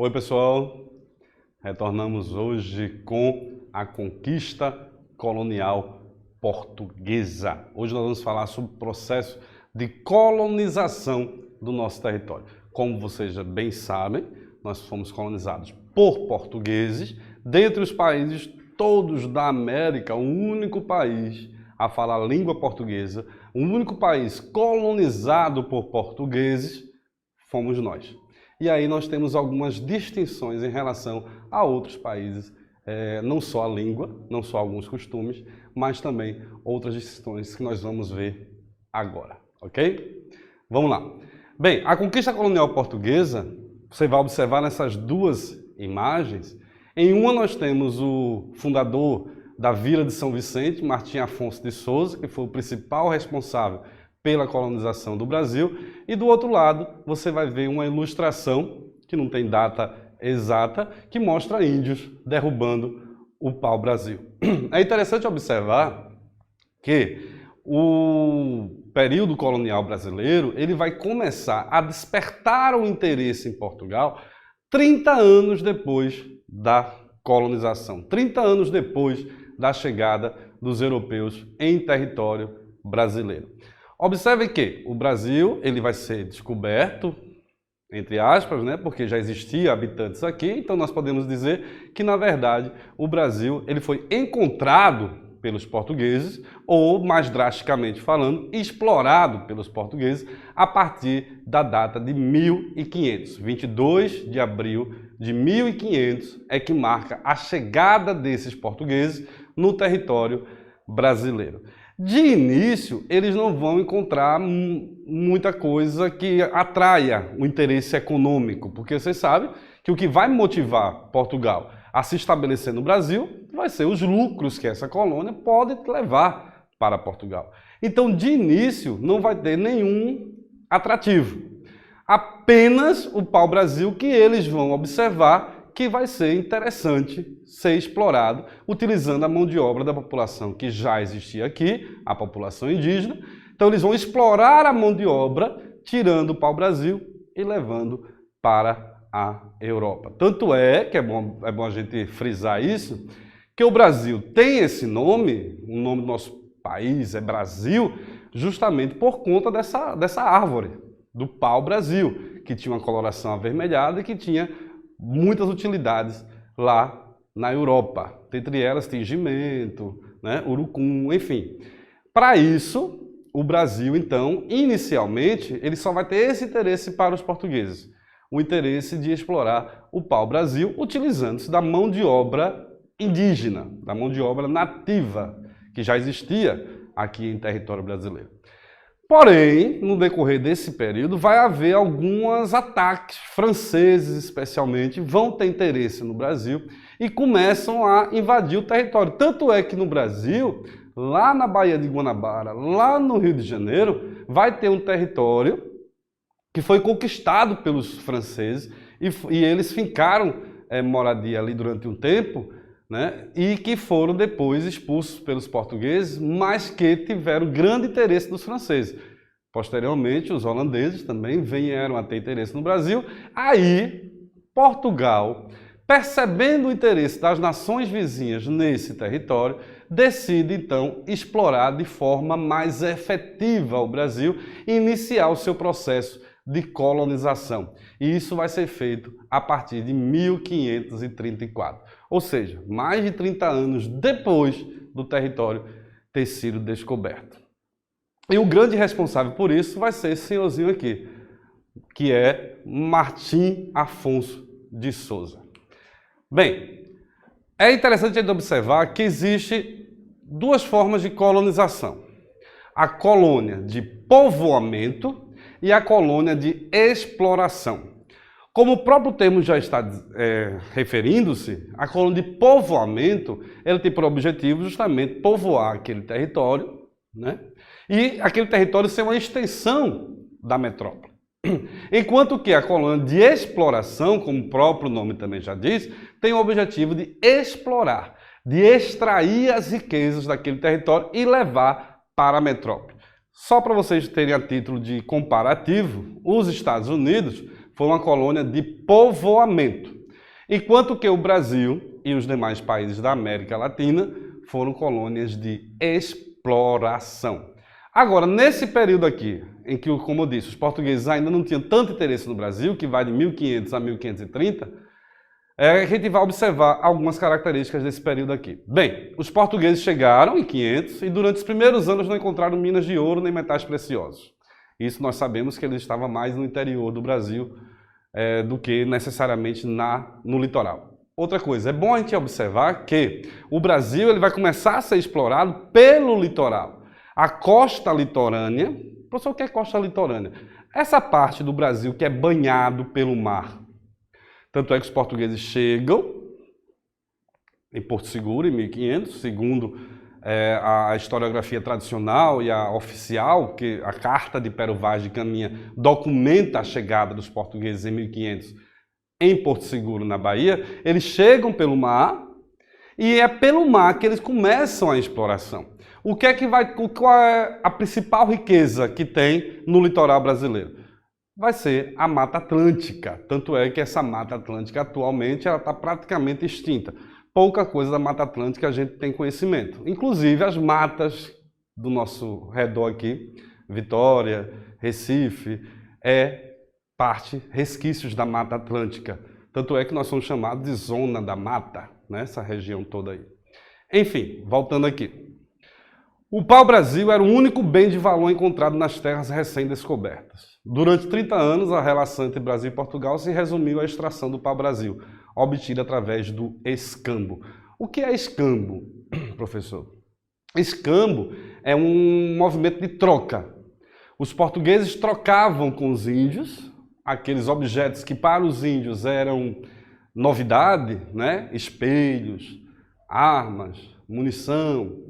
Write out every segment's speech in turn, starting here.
Oi pessoal, retornamos hoje com a conquista colonial portuguesa. Hoje nós vamos falar sobre o processo de colonização do nosso território. Como vocês já bem sabem, nós fomos colonizados por portugueses. Dentre os países todos da América, o único país a falar a língua portuguesa, o único país colonizado por portugueses, fomos nós. E aí nós temos algumas distinções em relação a outros países, não só a língua, não só alguns costumes, mas também outras distinções que nós vamos ver agora, ok? Vamos lá. Bem, a conquista colonial portuguesa, você vai observar nessas duas imagens. Em uma nós temos o fundador da Vila de São Vicente, Martim Afonso de Souza, que foi o principal responsável pela colonização do Brasil, e do outro lado você vai ver uma ilustração, que não tem data exata, que mostra índios derrubando o pau-brasil. É interessante observar que o período colonial brasileiro ele vai começar a despertar o interesse em Portugal 30 anos depois da colonização, 30 anos depois da chegada dos europeus em território brasileiro. Observe que o Brasil ele vai ser descoberto, entre aspas, né, porque já existia habitantes aqui, então nós podemos dizer que, na verdade, o Brasil ele foi encontrado pelos portugueses, ou, mais drasticamente falando, explorado pelos portugueses a partir da data de 1500. 22 de abril de 1500 é que marca a chegada desses portugueses no território brasileiro. De início, eles não vão encontrar muita coisa que atraia o interesse econômico, porque vocês sabem que o que vai motivar Portugal a se estabelecer no Brasil vai ser os lucros que essa colônia pode levar para Portugal. Então, de início, não vai ter nenhum atrativo. Apenas o pau-brasil que eles vão observar que vai ser interessante ser explorado, utilizando a mão de obra da população que já existia aqui, a população indígena. Então eles vão explorar a mão de obra, tirando o pau-brasil e levando para a Europa. Tanto é que é bom a gente frisar isso, que o Brasil tem esse nome, o nome do nosso país é Brasil, justamente por conta dessa árvore, do pau-brasil, que tinha uma coloração avermelhada e que tinha muitas utilidades lá na Europa, entre elas tingimento, né, urucum, enfim. Para isso, o Brasil, então, inicialmente, ele só vai ter esse interesse para os portugueses, o interesse de explorar o pau-brasil, utilizando-se da mão de obra indígena, da mão de obra nativa, que já existia aqui em território brasileiro. Porém, no decorrer desse período, vai haver alguns ataques, franceses especialmente, vão ter interesse no Brasil e começam a invadir o território. Tanto é que no Brasil, lá na Baía de Guanabara, lá no Rio de Janeiro, vai ter um território que foi conquistado pelos franceses e eles fincaram moradia ali durante um tempo, né, e que foram depois expulsos pelos portugueses, mas que tiveram grande interesse dos franceses. Posteriormente, os holandeses também vieram a ter interesse no Brasil. Aí, Portugal, percebendo o interesse das nações vizinhas nesse território, decide então explorar de forma mais efetiva o Brasil e iniciar o seu processo de colonização. E isso vai ser feito a partir de 1534. Ou seja, mais de 30 anos depois do território ter sido descoberto. E o grande responsável por isso vai ser esse senhorzinho aqui, que é Martim Afonso de Souza. Bem, é interessante a gente observar que existe duas formas de colonização. A colônia de povoamento e a colônia de exploração. Como o próprio termo já está referindo-se, a colônia de povoamento, ela tem por objetivo justamente povoar aquele território, né? E aquele território ser uma extensão da metrópole. Enquanto que a colônia de exploração, como o próprio nome também já diz, tem o objetivo de explorar, de extrair as riquezas daquele território e levar para a metrópole. Só para vocês terem a título de comparativo, os Estados Unidos foi uma colônia de povoamento, enquanto que o Brasil e os demais países da América Latina foram colônias de exploração. Agora, nesse período aqui, em que, como eu disse, os portugueses ainda não tinham tanto interesse no Brasil, que vai de 1500 a 1530, a gente vai observar algumas características desse período aqui. Bem, os portugueses chegaram em 500 e durante os primeiros anos não encontraram minas de ouro nem metais preciosos. Isso nós sabemos que eles estavam mais no interior do Brasil do que necessariamente no litoral. Outra coisa, é bom a gente observar que o Brasil ele vai começar a ser explorado pelo litoral. A costa litorânea, professor, o que é costa litorânea? Essa parte do Brasil que é banhado pelo mar. Tanto é que os portugueses chegam em Porto Seguro, em 1500, segundo a historiografia tradicional e a oficial, que a Carta de Pero Vaz de Caminha documenta a chegada dos portugueses em 1500 em Porto Seguro, na Bahia. Eles chegam pelo mar e é pelo mar que eles começam a exploração. Qual é a principal riqueza que tem no litoral brasileiro? Vai ser a Mata Atlântica. Tanto é que essa Mata Atlântica atualmente ela está praticamente extinta. Pouca coisa da Mata Atlântica a gente tem conhecimento. Inclusive as matas do nosso redor aqui, Vitória, Recife, resquícios da Mata Atlântica. Tanto é que nós somos chamados de Zona da Mata, né? Essa região toda aí. Enfim, voltando aqui. O pau-brasil era o único bem de valor encontrado nas terras recém-descobertas. Durante 30 anos, a relação entre Brasil e Portugal se resumiu à extração do pau-brasil, obtida através do escambo. O que é escambo, professor? Escambo é um movimento de troca. Os portugueses trocavam com os índios aqueles objetos que para os índios eram novidade, né? Espelhos, armas, munição,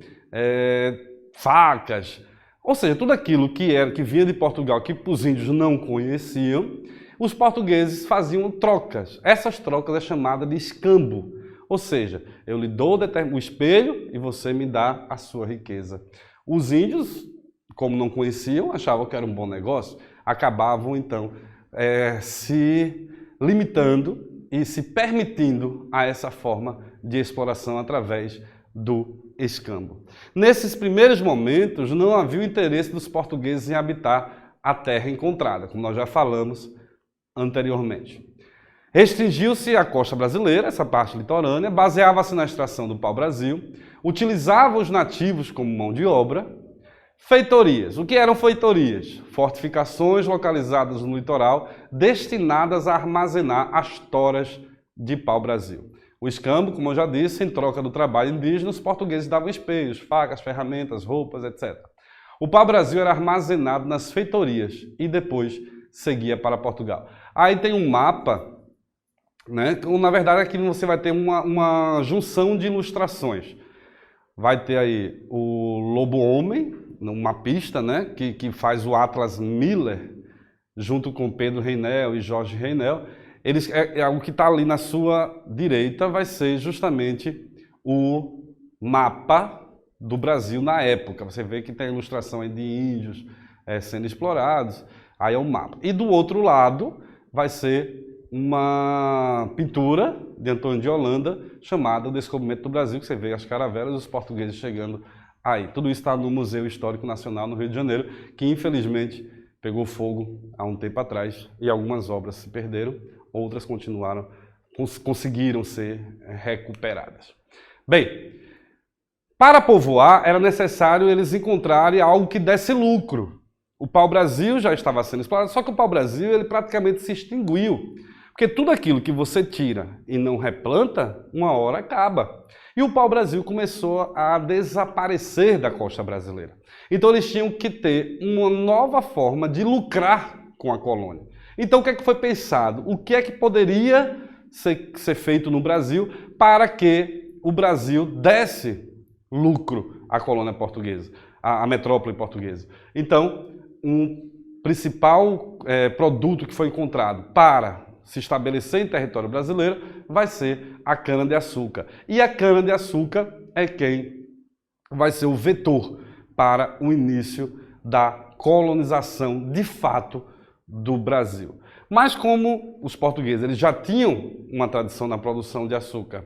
facas, ou seja, tudo aquilo que vinha de Portugal, que os índios não conheciam, os portugueses faziam trocas. Essas trocas é chamada de escambo, ou seja, eu lhe dou o espelho e você me dá a sua riqueza. Os índios, como não conheciam, achavam que era um bom negócio, acabavam então se limitando e se permitindo a essa forma de exploração através do escambo. Nesses primeiros momentos, não havia o interesse dos portugueses em habitar a terra encontrada, como nós já falamos anteriormente. Restringiu-se a costa brasileira, essa parte litorânea, baseava-se na extração do pau-brasil, utilizava os nativos como mão de obra. Feitorias. O que eram feitorias? Fortificações localizadas no litoral, destinadas a armazenar as toras de pau-brasil. O escambo, como eu já disse, em troca do trabalho indígena, os portugueses davam espelhos, facas, ferramentas, roupas, etc. O pau-brasil era armazenado nas feitorias e depois seguia para Portugal. Aí tem um mapa, né? Na verdade aqui você vai ter uma junção de ilustrações. Vai ter aí o Lobo-Homem, um mapista, né? que faz o Atlas Miller, junto com Pedro Reinel e Jorge Reinel. O que está ali na sua direita vai ser justamente o mapa do Brasil na época. Você vê que tem a ilustração aí de índios sendo explorados, aí é o mapa. E do outro lado vai ser uma pintura de Antônio de Holanda chamada O Descobrimento do Brasil, que você vê as caravelas e os portugueses chegando aí. Tudo isso está no Museu Histórico Nacional no Rio de Janeiro, que infelizmente pegou fogo há um tempo atrás e algumas obras se perderam. Outras conseguiram ser recuperadas. Bem, para povoar era necessário eles encontrarem algo que desse lucro. O pau-brasil já estava sendo explorado, só que o pau-brasil ele praticamente se extinguiu. Porque tudo aquilo que você tira e não replanta, uma hora acaba. E o pau-brasil começou a desaparecer da costa brasileira. Então eles tinham que ter uma nova forma de lucrar com a colônia. Então o que é que foi pensado? O que é que poderia ser feito no Brasil para que o Brasil desse lucro à colônia portuguesa, à metrópole portuguesa? Então, um principal produto que foi encontrado para se estabelecer em território brasileiro vai ser a cana-de-açúcar. E a cana-de-açúcar é quem vai ser o vetor para o início da colonização de fato do Brasil. Mas como os portugueses eles já tinham uma tradição na produção de açúcar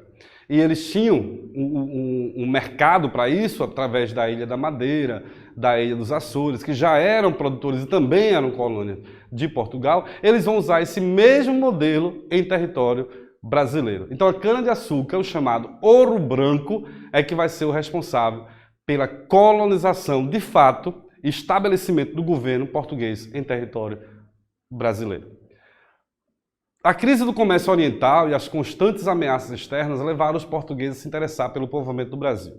e eles tinham um mercado para isso através da Ilha da Madeira, da Ilha dos Açores, que já eram produtores e também eram colônias de Portugal, eles vão usar esse mesmo modelo em território brasileiro. Então a cana-de-açúcar, o chamado ouro branco, é que vai ser o responsável pela colonização, de fato, e estabelecimento do governo português em território brasileiro. A crise do comércio oriental e as constantes ameaças externas levaram os portugueses a se interessar pelo povoamento do Brasil.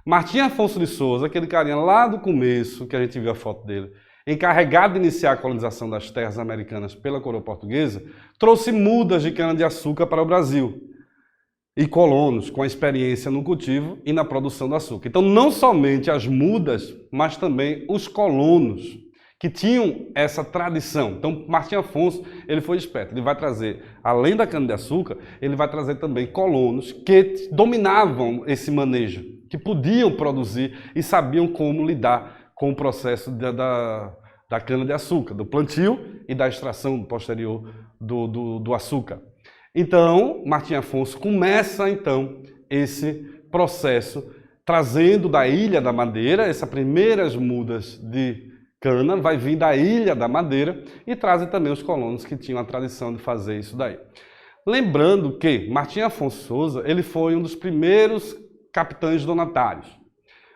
Martim Afonso de Souza, aquele carinha lá do começo, que a gente viu a foto dele, encarregado de iniciar a colonização das terras americanas pela coroa portuguesa, trouxe mudas de cana-de-açúcar para o Brasil e colonos com a experiência no cultivo e na produção do açúcar. Então, não somente as mudas, mas também os colonos que tinham essa tradição. Então, Martim Afonso, ele foi esperto, ele vai trazer, além da cana-de-açúcar, ele vai trazer também colonos que dominavam esse manejo, que podiam produzir e sabiam como lidar com o processo da cana-de-açúcar, do plantio e da extração posterior do açúcar. Então, Martim Afonso começa, então, esse processo, trazendo da Ilha da Madeira, essas primeiras mudas de cana, vai vir da Ilha da Madeira e trazem também os colonos que tinham a tradição de fazer isso daí. Lembrando que Martim Afonso Souza, ele foi um dos primeiros capitães donatários.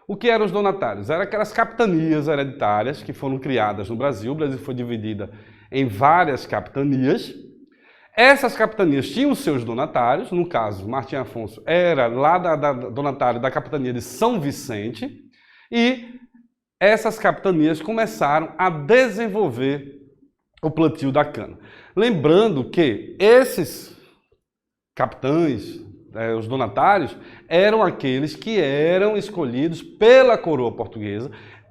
O que eram os donatários? Eram aquelas capitanias hereditárias que foram criadas no Brasil. O Brasil foi dividido em várias capitanias. Essas capitanias tinham seus donatários. No caso, Martim Afonso era lá donatário da capitania de São Vicente. E essas capitanias começaram a desenvolver o plantio da cana. Lembrando que esses capitães, os donatários, eram aqueles que eram escolhidos pela coroa portuguesa.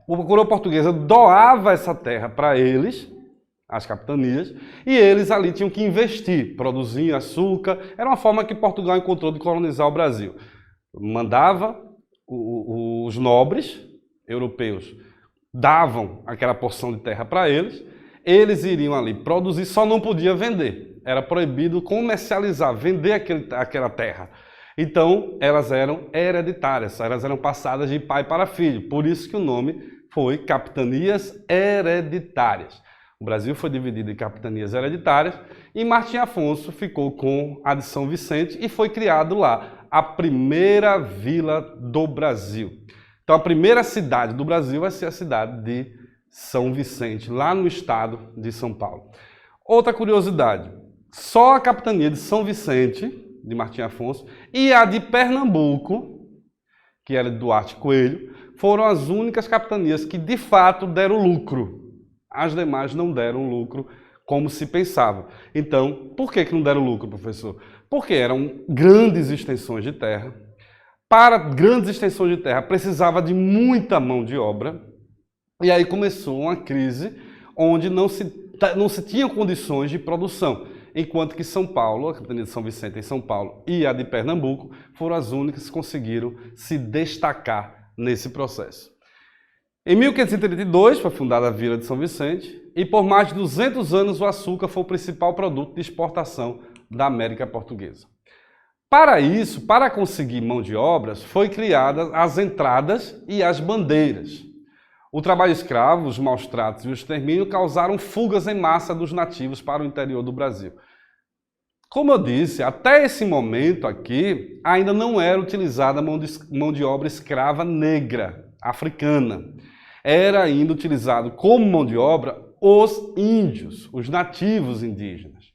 A coroa portuguesa doava essa terra para eles, as capitanias, e eles ali tinham que investir, produzir açúcar. Era uma forma que Portugal encontrou de colonizar o Brasil. Mandava os nobres europeus, davam aquela porção de terra para eles, eles iriam ali produzir, só não podia vender. Era proibido comercializar, vender aquela terra. Então, elas eram hereditárias, elas eram passadas de pai para filho. Por isso que o nome foi Capitanias Hereditárias. O Brasil foi dividido em capitanias hereditárias e Martim Afonso ficou com a de São Vicente e foi criado lá a primeira vila do Brasil. Então, a primeira cidade do Brasil vai ser a cidade de São Vicente, lá no estado de São Paulo. Outra curiosidade, só a capitania de São Vicente, de Martim Afonso, e a de Pernambuco, que era de Duarte Coelho, foram as únicas capitanias que de fato deram lucro. As demais não deram lucro como se pensava. Então, por que não deram lucro, professor? Porque eram grandes extensões de terra. Para grandes extensões de terra precisava de muita mão de obra. E aí começou uma crise onde não se tinham condições de produção. Enquanto que São Paulo, a capitania de São Vicente em São Paulo e a de Pernambuco foram as únicas que conseguiram se destacar nesse processo. Em 1532 foi fundada a Vila de São Vicente e por mais de 200 anos o açúcar foi o principal produto de exportação da América Portuguesa. Para isso, para conseguir mão de obras, foi criadas as entradas e as bandeiras. O trabalho escravo, os maus tratos e o extermínio causaram fugas em massa dos nativos para o interior do Brasil. Como eu disse, até esse momento aqui, ainda não era utilizada mão de obra escrava negra, africana. Era ainda utilizado como mão de obra os índios, os nativos indígenas.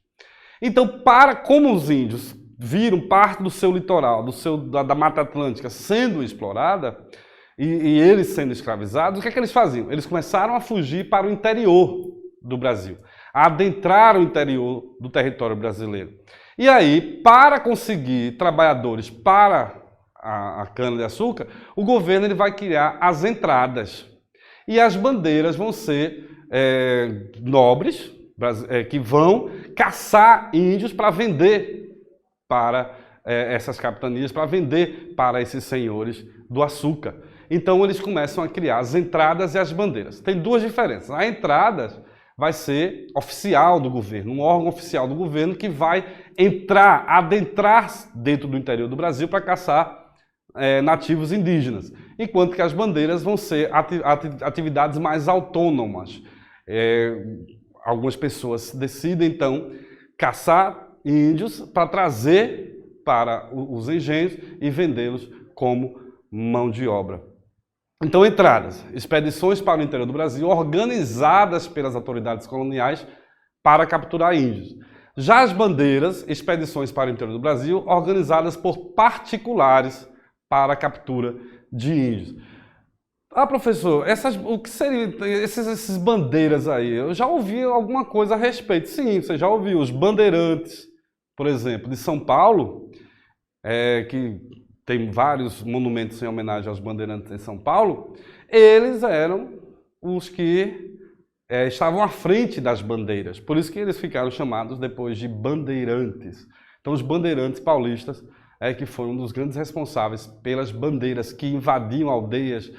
Então, como os índios viram parte do seu litoral, da Mata Atlântica sendo explorada, e eles sendo escravizados, o que é que eles faziam? Eles começaram a fugir para o interior do Brasil, a adentrar o interior do território brasileiro. E aí, para conseguir trabalhadores para a cana-de-açúcar, o governo ele vai criar as entradas. E as bandeiras vão ser nobres, que vão caçar índios para vender para essas capitanias, para vender para esses senhores do açúcar. Então, eles começam a criar as entradas e as bandeiras. Tem duas diferenças. A entrada vai ser oficial do governo, um órgão oficial do governo que vai adentrar dentro do interior do Brasil para caçar nativos indígenas, enquanto que as bandeiras vão ser atividades mais autônomas. Algumas pessoas decidem, então, caçar índios para trazer para os engenhos e vendê-los como mão de obra. Então, entradas, expedições para o interior do Brasil organizadas pelas autoridades coloniais para capturar índios. Já as bandeiras, expedições para o interior do Brasil organizadas por particulares para a captura de índios. Ah, professor, o que seriam essas bandeiras aí? Eu já ouvi alguma coisa a respeito. Sim, você já ouviu. Os bandeirantes, por exemplo, de São Paulo, que tem vários monumentos em homenagem aos bandeirantes em São Paulo, eles eram os que estavam à frente das bandeiras. Por isso que eles ficaram chamados depois de bandeirantes. Então, os bandeirantes paulistas que foram um dos grandes responsáveis pelas bandeiras que invadiam aldeias,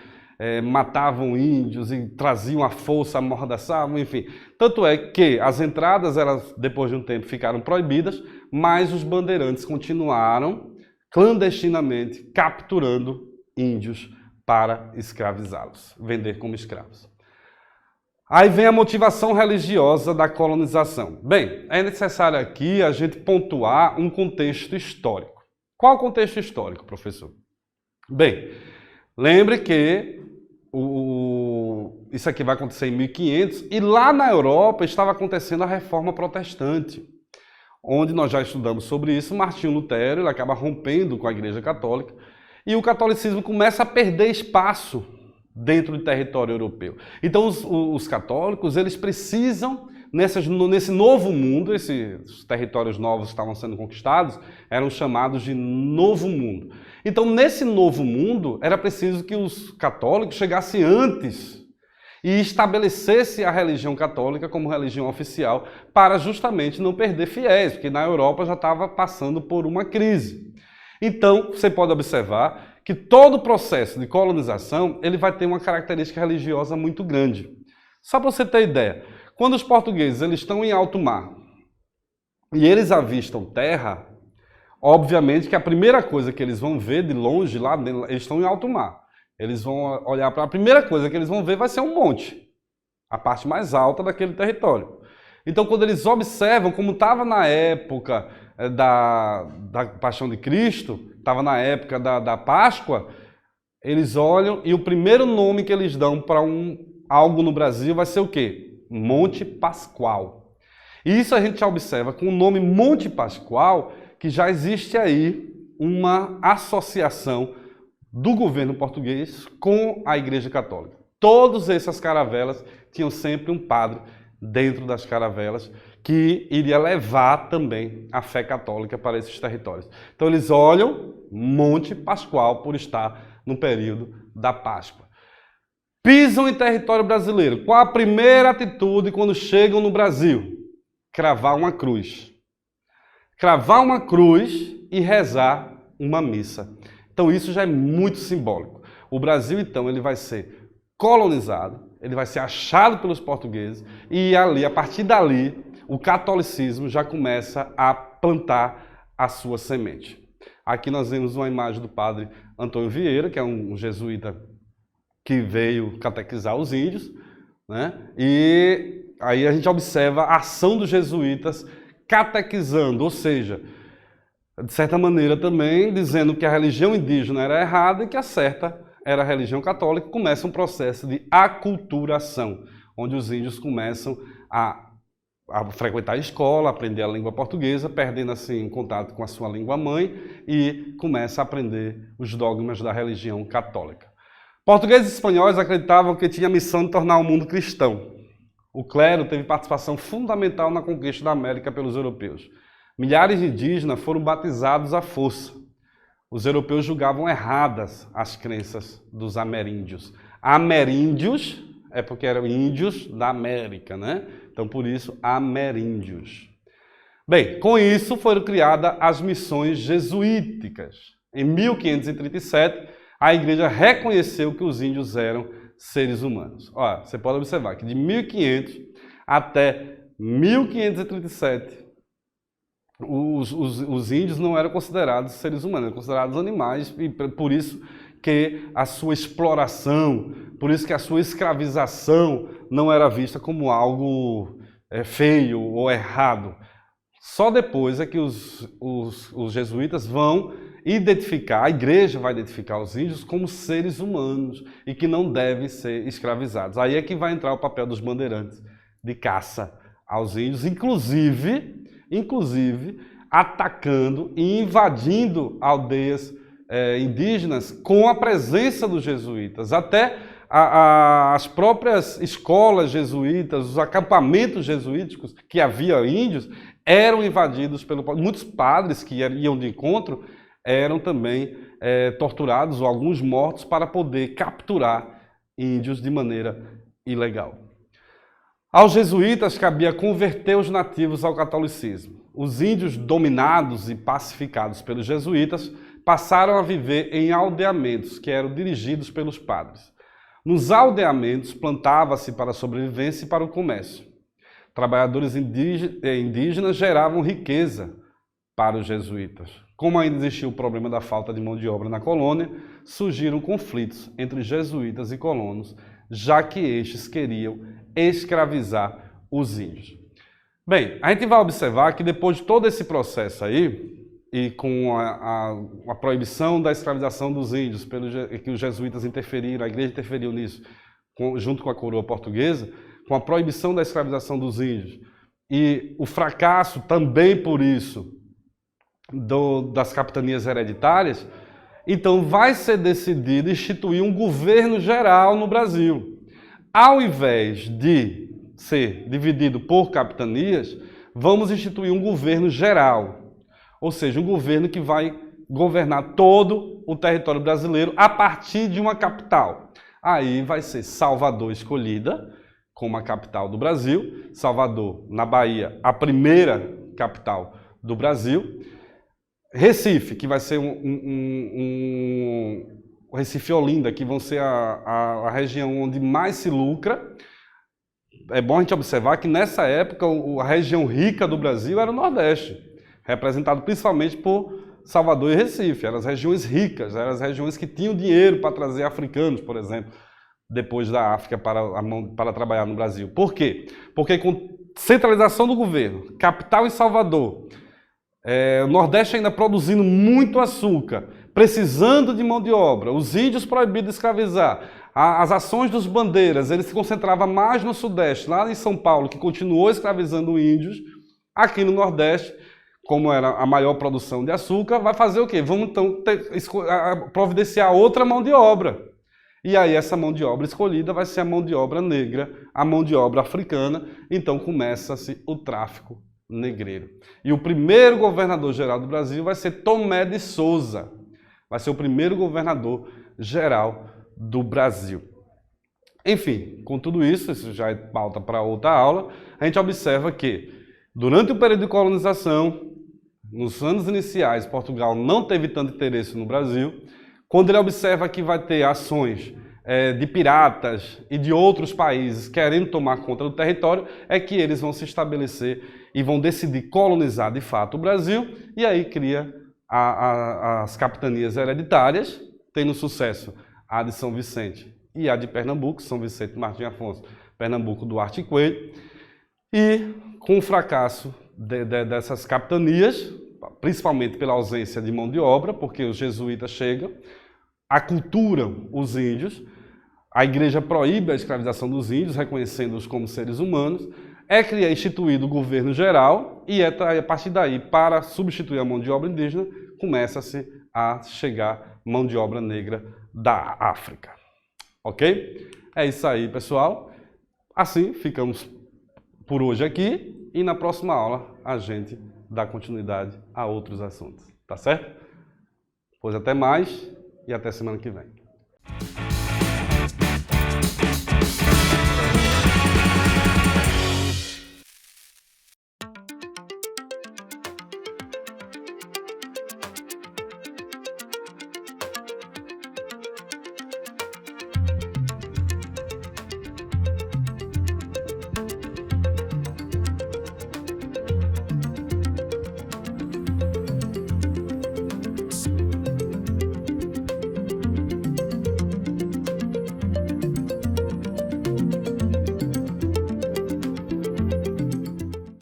matavam índios e traziam à força, amordaçavam, enfim. Tanto é que as entradas, elas, depois de um tempo, ficaram proibidas, mas os bandeirantes continuaram clandestinamente capturando índios para escravizá-los, vender como escravos. Aí vem a motivação religiosa da colonização. Bem, é necessário aqui a gente pontuar um contexto histórico. Qual o contexto histórico, professor? Bem, lembre que isso aqui vai acontecer em 1500 e lá na Europa estava acontecendo a Reforma Protestante, onde nós já estudamos sobre isso. Martinho Lutero, ele acaba rompendo com a Igreja Católica e o catolicismo começa a perder espaço dentro do território europeu. Então os católicos, eles precisam, nesse novo mundo, esses territórios novos que estavam sendo conquistados, eram chamados de Novo Mundo. Então nesse Novo Mundo, era preciso que os católicos chegassem antes e estabelecesse a religião católica como religião oficial para justamente não perder fiéis, porque na Europa já estava passando por uma crise. Então, você pode observar que todo o processo de colonização ele vai ter uma característica religiosa muito grande. Só para você ter ideia, quando os portugueses eles estão em alto mar e eles avistam terra, obviamente que a primeira coisa que eles vão ver de longe, lá eles estão em alto mar, eles vão olhar para a primeira coisa que eles vão ver vai ser um monte, a parte mais alta daquele território. Então, quando eles observam, como estava na época da Paixão de Cristo, estava na época da Páscoa, eles olham e o primeiro nome que eles dão para algo no Brasil vai ser o quê? Monte Pascoal. E isso a gente já observa com o nome Monte Pascoal, que já existe aí uma associação do governo português com a Igreja Católica. Todas essas caravelas tinham sempre um padre dentro das caravelas que iria levar também a fé católica para esses territórios. Então eles olham Monte Pascoal por estar no período da Páscoa. Pisam em território brasileiro. Qual a primeira atitude quando chegam no Brasil? Cravar uma cruz. Cravar uma cruz e rezar uma missa. Então isso já é muito simbólico. O Brasil, então, ele vai ser colonizado, ele vai ser achado pelos portugueses e ali, a partir dali, o catolicismo já começa a plantar a sua semente. Aqui nós vemos uma imagem do padre Antônio Vieira, que é um jesuíta que veio catequizar os índios, né? E aí a gente observa a ação dos jesuítas catequizando, ou seja, de certa maneira também dizendo que a religião indígena era errada e que a certa era a religião católica. Começa um processo de aculturação, onde os índios começam a frequentar a escola, aprender a língua portuguesa, perdendo assim contato com a sua língua mãe e começa a aprender os dogmas da religião católica. Portugueses e espanhóis acreditavam que tinha a missão de tornar o mundo cristão. O clero teve participação fundamental na conquista da América pelos europeus. Milhares de indígenas foram batizados à força. Os europeus julgavam erradas as crenças dos ameríndios. Ameríndios é porque eram índios da América, né? Então, por isso, ameríndios. Bem, com isso foram criadas as missões jesuíticas. Em 1537, a igreja reconheceu que os índios eram seres humanos. Olha, você pode observar que de 1500 até 1537, os índios não eram considerados seres humanos, eram considerados animais, e por isso que a sua exploração, por isso que a sua escravização não era vista como algo feio ou errado. Só depois é que os jesuítas vão identificar, a igreja vai identificar os índios como seres humanos e que não devem ser escravizados. Aí é que vai entrar o papel dos bandeirantes de caça aos índios, inclusive atacando e invadindo aldeias indígenas com a presença dos jesuítas. Até as próprias escolas jesuítas, os acampamentos jesuíticos que havia índios, eram invadidos muitos padres que iam de encontro, eram também torturados ou alguns mortos para poder capturar índios de maneira ilegal. Aos jesuítas cabia converter os nativos ao catolicismo. Os índios dominados e pacificados pelos jesuítas passaram a viver em aldeamentos que eram dirigidos pelos padres. Nos aldeamentos plantava-se para a sobrevivência e para o comércio. Trabalhadores indígenas geravam riqueza para os jesuítas. Como ainda existia o problema da falta de mão de obra na colônia, surgiram conflitos entre jesuítas e colonos, já que estes queriam escravizar os índios. Bem, a gente vai observar que depois de todo esse processo aí, e com a proibição da escravização dos índios, que os jesuítas interferiram, a igreja interferiu nisso, junto com a coroa portuguesa, com a proibição da escravização dos índios, e o fracasso também por isso das capitanias hereditárias, então vai ser decidido instituir um governo geral no Brasil. Ao invés de ser dividido por capitanias, vamos instituir um governo geral, ou seja, um governo que vai governar todo o território brasileiro a partir de uma capital. Aí vai ser Salvador escolhida como a capital do Brasil, Salvador, na Bahia, a primeira capital do Brasil, Recife, que vai ser Recife e Olinda, que vão ser a região onde mais se lucra. É bom a gente observar que nessa época a região rica do Brasil era o Nordeste, representado principalmente por Salvador e Recife. Eram as regiões ricas, eram as regiões que tinham dinheiro para trazer africanos, por exemplo, depois da África para trabalhar no Brasil. Por quê? Porque com centralização do governo, capital em Salvador, o Nordeste ainda produzindo muito açúcar, precisando de mão de obra, os índios proibidos de escravizar, as ações dos bandeiras, ele se concentrava mais no Sudeste, lá em São Paulo, que continuou escravizando índios. Aqui no Nordeste, como era a maior produção de açúcar, vai fazer o quê? Vamos então providenciar outra mão de obra. E aí essa mão de obra escolhida vai ser a mão de obra negra, a mão de obra africana. Então começa-se o tráfico negreiro. E o primeiro governador-geral do Brasil vai ser Tomé de Souza. Vai ser o primeiro governador-geral do Brasil. Enfim, com tudo isso, isso já é pauta para outra aula, a gente observa que durante o período de colonização, nos anos iniciais, Portugal não teve tanto interesse no Brasil. Quando ele observa que vai ter ações de piratas e de outros países querendo tomar conta do território, é que eles vão se estabelecer e vão decidir colonizar de fato o Brasil, e aí cria as capitanias hereditárias, tendo sucesso a de São Vicente e a de Pernambuco, São Vicente e Martim Afonso, Pernambuco, Duarte e Coelho, e com o fracasso dessas capitanias, principalmente pela ausência de mão de obra, porque os jesuítas chegam, aculturam os índios, a igreja proíbe a escravização dos índios, reconhecendo-os como seres humanos, é instituído o governo geral e a partir daí, para substituir a mão de obra indígena, começa-se a chegar mão de obra negra da África. Ok? É isso aí, pessoal. Assim, ficamos por hoje aqui e na próxima aula a gente dá continuidade a outros assuntos. Tá certo? Pois até mais e até semana que vem.